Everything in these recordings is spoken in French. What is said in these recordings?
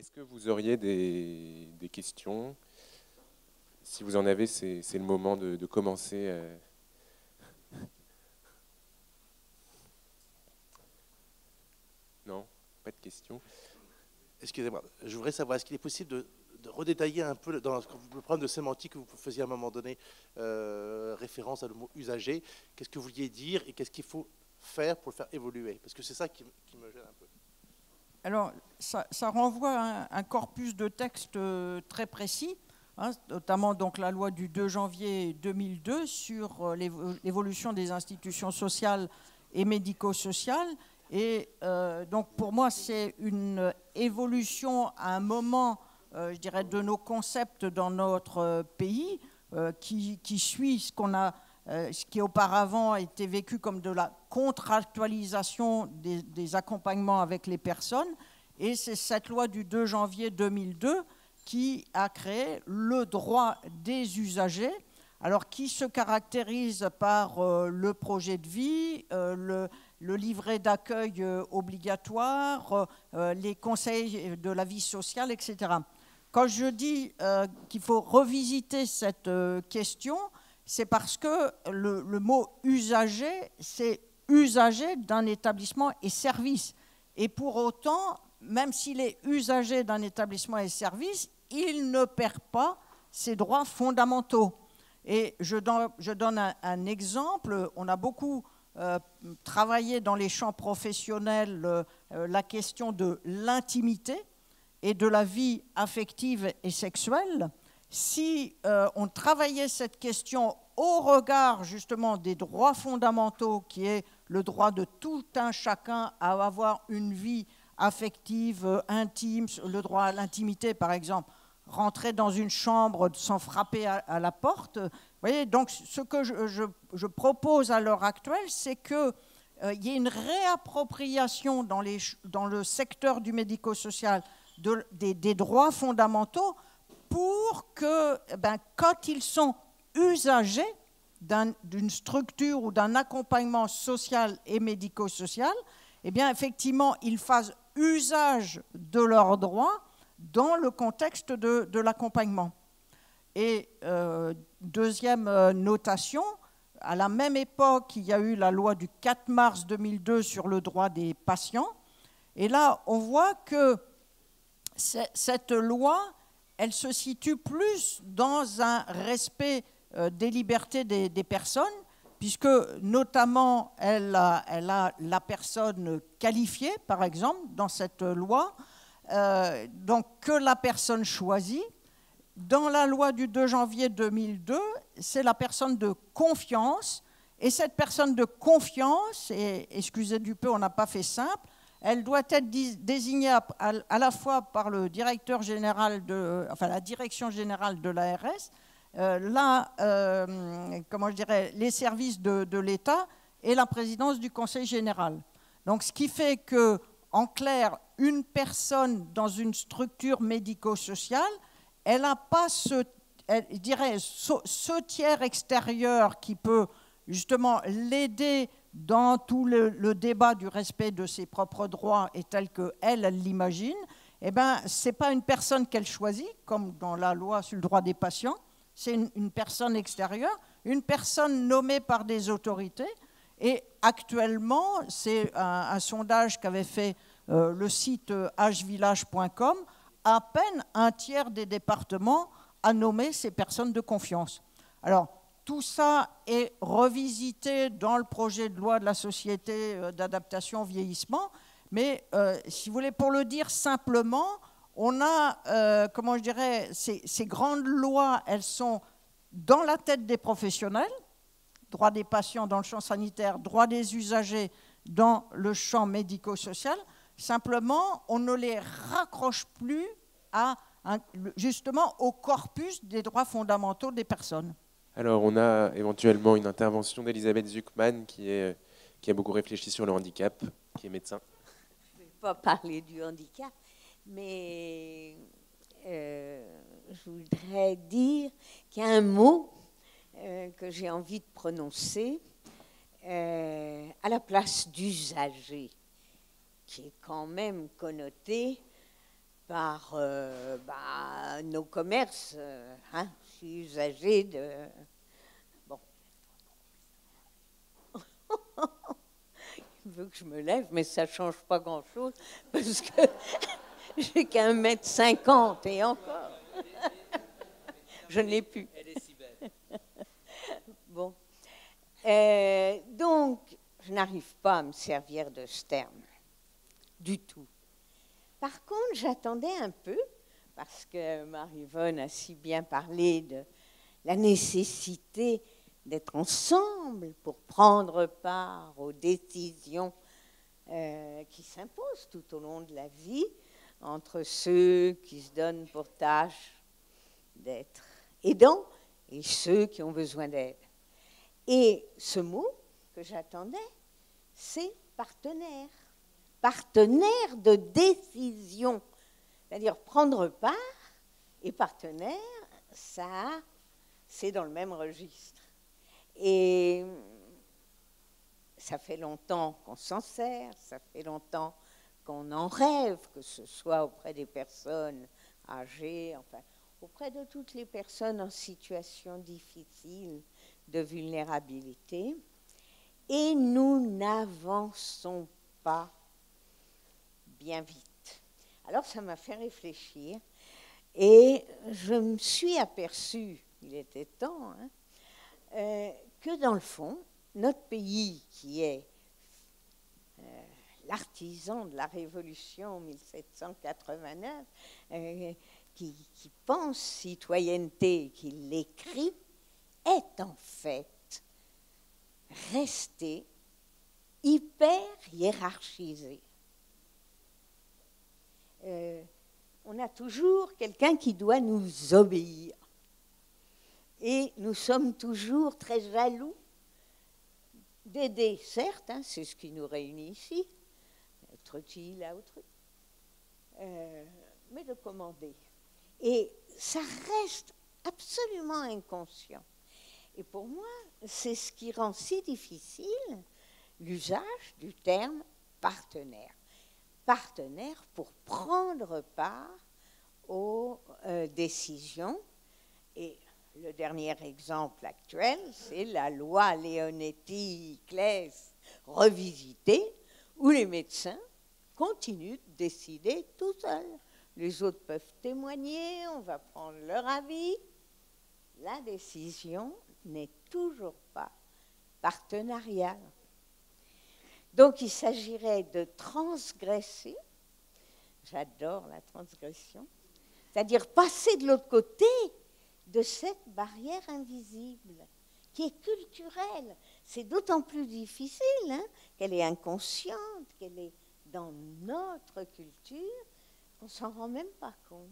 Est-ce que vous auriez des questions? Si vous en avez, c'est le moment de commencer. Non, pas de questions. Excusez-moi, je voudrais savoir, est-ce qu'il est possible de redétailler un peu dans le problème de sémantique que vous faisiez à un moment donné référence à le mot usager? Qu'est-ce que vous vouliez dire et qu'est-ce qu'il faut faire pour le faire évoluer? Parce que c'est ça qui me gêne un peu. Alors, ça renvoie à un corpus de textes très précis, hein, notamment donc la loi du 2 janvier 2002 sur l'évolution des institutions sociales et médico-sociales. Et donc, pour moi, c'est une évolution à un moment, je dirais, de nos concepts dans notre pays qui suit ce qui auparavant a été vécu comme de la contractualisation des accompagnements avec les personnes. Et c'est cette loi du 2 janvier 2002 qui a créé le droit des usagers, alors qui se caractérise par le projet de vie, le livret d'accueil obligatoire, les conseils de la vie sociale, etc. Quand je dis qu'il faut revisiter cette question, c'est parce que le mot usager, c'est usager d'un établissement et service. Et pour autant, même s'il est usager d'un établissement et service, il ne perd pas ses droits fondamentaux. Et je donne un exemple. On a beaucoup travaillé dans les champs professionnels la question de l'intimité et de la vie affective et sexuelle. Si on travaillait cette question au regard justement des droits fondamentaux, qui est le droit de tout un chacun à avoir une vie affective, intime, le droit à l'intimité par exemple, rentrer dans une chambre sans frapper à la porte. Vous voyez, donc ce que je propose à l'heure actuelle, c'est qu'il y ait une réappropriation dans le secteur du médico-social des droits fondamentaux, pour que, quand ils sont usagers d'une structure ou d'un accompagnement social et médico-social, effectivement, ils fassent usage de leurs droits dans le contexte de l'accompagnement. Et deuxième notation, à la même époque, il y a eu la loi du 4 mars 2002 sur le droit des patients. Et là, on voit que cette loi, elle se situe plus dans un respect des libertés des personnes, puisque notamment elle a la personne qualifiée, par exemple, dans cette loi, donc que la personne choisit. Dans la loi du 2 janvier 2002, c'est la personne de confiance, et cette personne de confiance, et excusez du peu, on n'a pas fait simple, elle doit être désignée à la fois par le directeur général la direction générale de l'ARS, les services de l'État et la présidence du Conseil général. Donc, ce qui fait que, en clair, une personne dans une structure médico-sociale, elle n'a pas ce tiers extérieur qui peut justement l'aider dans tout le débat du respect de ses propres droits et tel qu'elle l'imagine. Ce n'est pas une personne qu'elle choisit, comme dans la loi sur le droit des patients, c'est une personne extérieure, une personne nommée par des autorités. Et actuellement, c'est un sondage qu'avait fait le site hvillage.com, à peine un tiers des départements a nommé ces personnes de confiance. Alors, tout ça est revisité dans le projet de loi de la Société d'adaptation au vieillissement, mais si vous voulez, pour le dire simplement, on a, ces grandes lois, elles sont dans la tête des professionnels, droit des patients dans le champ sanitaire, droit des usagers dans le champ médico-social. Simplement, on ne les raccroche plus justement au corpus des droits fondamentaux des personnes. Alors, on a éventuellement une intervention d'Elisabeth Zuckman qui a beaucoup réfléchi sur le handicap, qui est médecin. Je ne vais pas parler du handicap, mais je voudrais dire qu'il y a un mot que j'ai envie de prononcer à la place d'usager, qui est quand même connoté par nos commerces. Je suis usagée de... Bon. Il veut que je me lève, mais ça ne change pas grand-chose, parce que j'ai qu'un mètre 50 et encore. Je ne l'ai plus. Elle est si belle. Bon. Donc, je n'arrive pas à me servir de ce terme, du tout. Par contre, j'attendais un peu, parce que Marie-Yvonne a si bien parlé de la nécessité d'être ensemble pour prendre part aux décisions qui s'imposent tout au long de la vie, entre ceux qui se donnent pour tâche d'être aidants et ceux qui ont besoin d'aide. Et ce mot que j'attendais, c'est partenaire. Partenaire de décision. C'est-à-dire prendre part et partenaire, ça, c'est dans le même registre. Et ça fait longtemps qu'on s'en sert, ça fait longtemps qu'on en rêve, que ce soit auprès des personnes âgées, enfin, auprès de toutes les personnes en situation difficile de vulnérabilité. Et nous n'avançons pas bien vite. Alors ça m'a fait réfléchir et je me suis aperçue, il était temps, que dans le fond, notre pays qui est l'artisan de la Révolution 1789, qui pense citoyenneté, qui l'écrit, est en fait resté hyper hiérarchisé. On a toujours quelqu'un qui doit nous obéir. Et nous sommes toujours très jaloux d'aider, certes, c'est ce qui nous réunit ici, être utile à autrui, mais de commander. Et ça reste absolument inconscient. Et pour moi, c'est ce qui rend si difficile l'usage du terme partenaire. Partenaire pour prendre part aux décisions. Et le dernier exemple actuel, c'est la loi Leonetti-Claes revisitée, où les médecins continuent de décider tout seuls. Les autres peuvent témoigner, on va prendre leur avis. La décision n'est toujours pas partenariale. Donc il s'agirait de transgresser, j'adore la transgression, c'est-à-dire passer de l'autre côté de cette barrière invisible qui est culturelle. C'est d'autant plus difficile qu'elle est inconsciente, qu'elle est dans notre culture, qu'on ne s'en rend même pas compte.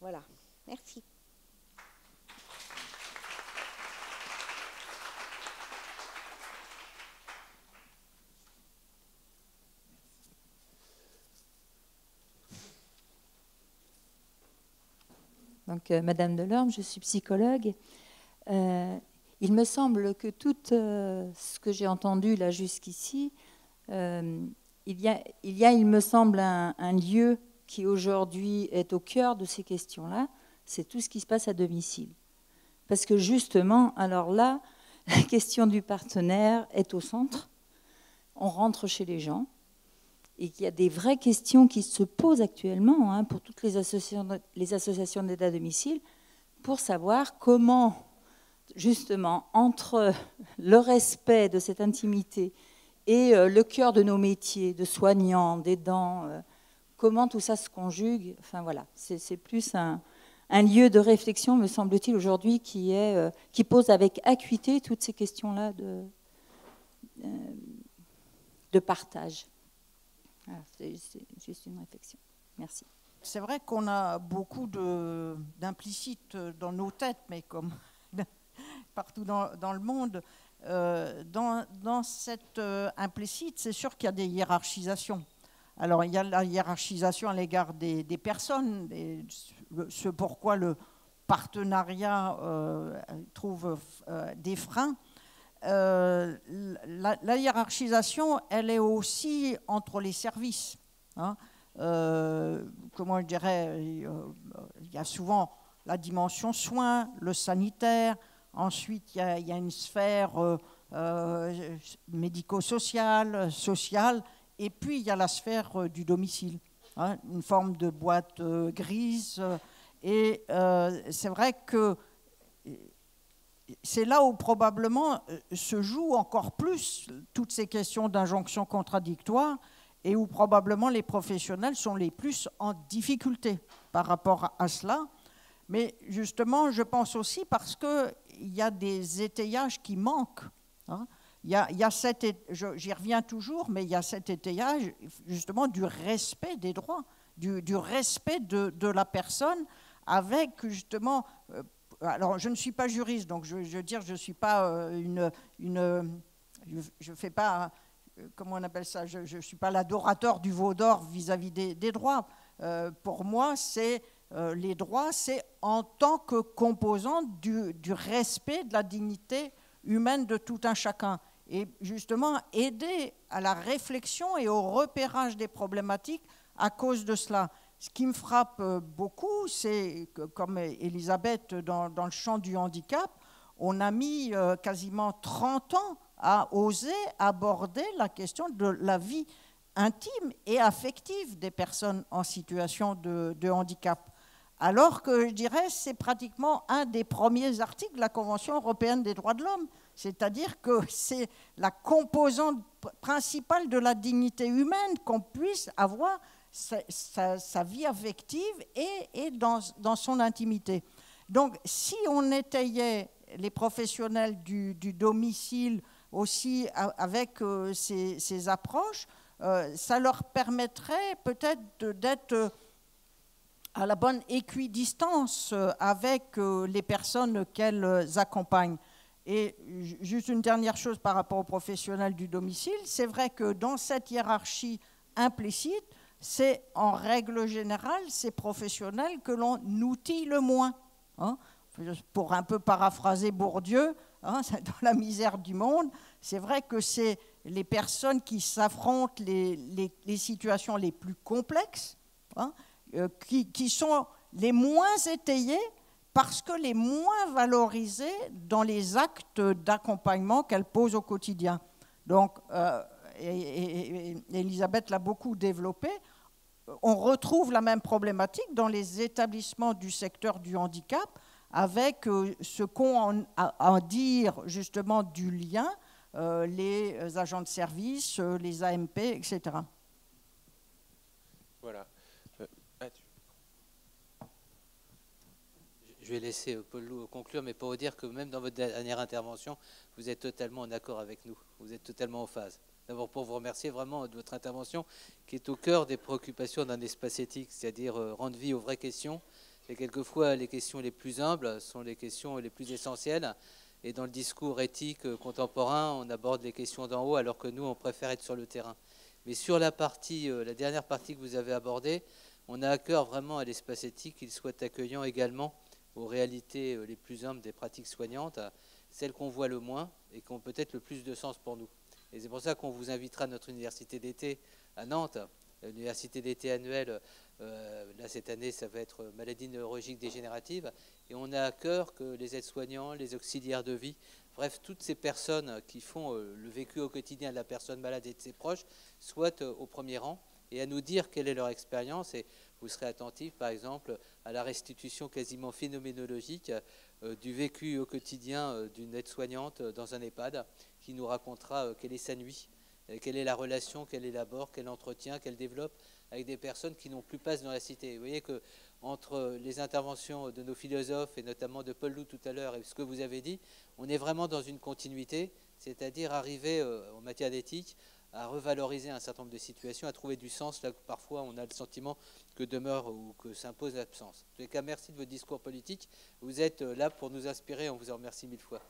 Voilà, merci. Donc, Madame Delorme, je suis psychologue. Il me semble que tout ce que j'ai entendu là jusqu'ici, il y a, il me semble, un lieu qui aujourd'hui est au cœur de ces questions-là, c'est tout ce qui se passe à domicile. Parce que justement, alors là, la question du partenaire est au centre. On rentre chez les gens. Et qu'il y a des vraies questions qui se posent actuellement pour toutes les associations d'aide à domicile pour savoir comment, justement, entre le respect de cette intimité et le cœur de nos métiers, de soignants, d'aidants, comment tout ça se conjugue. Enfin voilà, c'est plus un lieu de réflexion, me semble-t-il, aujourd'hui, qui pose avec acuité toutes ces questions-là de partage. Voilà, c'est juste une réflexion. Merci. C'est vrai qu'on a beaucoup d'implicites dans nos têtes, mais comme partout dans le monde, dans cette implicite, c'est sûr qu'il y a des hiérarchisations. Alors, il y a la hiérarchisation à l'égard des personnes, ce pourquoi le partenariat trouve des freins. La hiérarchisation, elle est aussi entre les services. comment je dirais, il y a souvent la dimension soins, le sanitaire, ensuite il y a une sphère médico-sociale, sociale, et puis il y a la sphère du domicile, hein, une forme de boîte grise, et c'est vrai que c'est là où probablement se jouent encore plus toutes ces questions d'injonction contradictoire et où probablement les professionnels sont les plus en difficulté par rapport à cela. Mais justement, je pense aussi parce qu'il y a des étayages qui manquent. Hein. Il y a j'y reviens toujours, mais il y a cet étayage justement du respect des droits, du respect de la personne avec justement... alors, je ne suis pas juriste, donc je veux dire, je ne suis pas je fais pas, comment on appelle ça, je ne suis pas l'adorateur du veau d'or vis-à-vis des droits. Pour moi, c'est les droits, c'est en tant que composant du respect de la dignité humaine de tout un chacun. Et justement, aider à la réflexion et au repérage des problématiques à cause de cela. Ce qui me frappe beaucoup, c'est que, comme Elisabeth, dans le champ du handicap, on a mis quasiment 30 ans à oser aborder la question de la vie intime et affective des personnes en situation de handicap. Alors que je dirais c'est pratiquement un des premiers articles de la Convention européenne des droits de l'homme. C'est-à-dire que c'est la composante principale de la dignité humaine qu'on puisse avoir sa vie affective et dans son intimité. Donc, si on étayait les professionnels du domicile aussi avec ces approches, ça leur permettrait peut-être d'être à la bonne équidistance avec les personnes qu'elles accompagnent. Et juste une dernière chose par rapport aux professionnels du domicile, c'est vrai que dans cette hiérarchie implicite, c'est en règle générale ces professionnels que l'on outille le moins. Hein. Pour un peu paraphraser Bourdieu, hein, dans La misère du monde, c'est vrai que c'est les personnes qui s'affrontent les situations les plus complexes, hein, qui sont les moins étayées parce que les moins valorisées dans les actes d'accompagnement qu'elles posent au quotidien. Donc, et Elisabeth l'a beaucoup développé, on retrouve la même problématique dans les établissements du secteur du handicap avec ce qu'ont à dire justement du lien, les agents de service, les AMP, etc. Voilà. Je vais laisser Paul Loup conclure, mais pour vous dire que même dans votre dernière intervention, vous êtes totalement en accord avec nous. Vous êtes totalement en phase. D'abord pour vous remercier vraiment de votre intervention qui est au cœur des préoccupations d'un espace éthique, c'est-à-dire rendre vie aux vraies questions. Et quelquefois, les questions les plus humbles sont les questions les plus essentielles. Et dans le discours éthique contemporain, on aborde les questions d'en haut alors que nous, on préfère être sur le terrain. Mais sur la dernière partie que vous avez abordée, on a à cœur vraiment à l'espace éthique qu'il soit accueillant également aux réalités les plus humbles des pratiques soignantes, celles qu'on voit le moins et qui ont peut-être le plus de sens pour nous. Et c'est pour ça qu'on vous invitera à notre université d'été à Nantes, l'université d'été annuelle. Là, cette année, ça va être maladies neurologiques dégénératives. Et on a à cœur que les aides-soignants, les auxiliaires de vie, bref, toutes ces personnes qui font le vécu au quotidien de la personne malade et de ses proches, soient au premier rang et à nous dire quelle est leur expérience. Et vous serez attentifs, par exemple, à la restitution quasiment phénoménologique du vécu au quotidien d'une aide-soignante dans un EHPAD qui nous racontera quelle est sa nuit, quelle est la relation qu'elle élabore, quel entretien qu'elle développe avec des personnes qui n'ont plus place dans la cité. Vous voyez que entre les interventions de nos philosophes et notamment de Paul Loup tout à l'heure et ce que vous avez dit, on est vraiment dans une continuité, c'est-à-dire arriver en matière d'éthique à revaloriser un certain nombre de situations, à trouver du sens là où parfois on a le sentiment que demeure ou que s'impose l'absence. En tout cas, merci de votre discours politique. Vous êtes là pour nous inspirer, on vous en remercie 1000 fois.